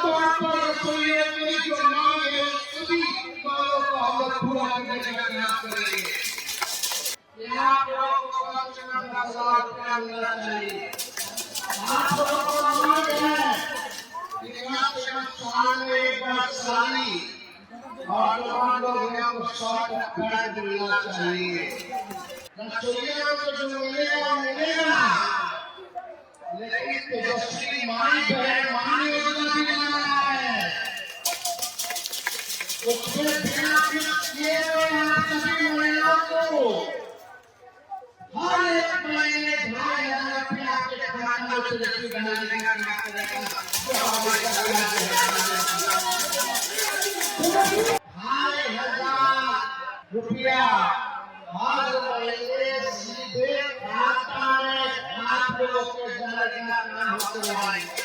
तौर पर रसोइये की जो मांग है सभी मांगों को हम लोग पूरा करने का प्रयास करेंगे। यहाँ पे आपको का साथ क्या मिलना चाहिए। आप लोगों को उम्मीद है कि साल में एक बार साली और जवान लोग हैं उनको शॉर्ट पैंट मिलना चाहिए। रसोइया को जो मिलेगा मिलेगा, लेकिन तेजस्वी माई बहन माई योजना भी लाना है। उसमें बिना फिक्स किए हुए यहाँ सभी महिलाओं को हर एक महीने 2,500 रुपया आपके खाते में तेजस्वी बनाने का काम करेगा। 2,500 रुपया हर महीने सीधे खाता में आप लोगों के जाने का काम करवाएंगे।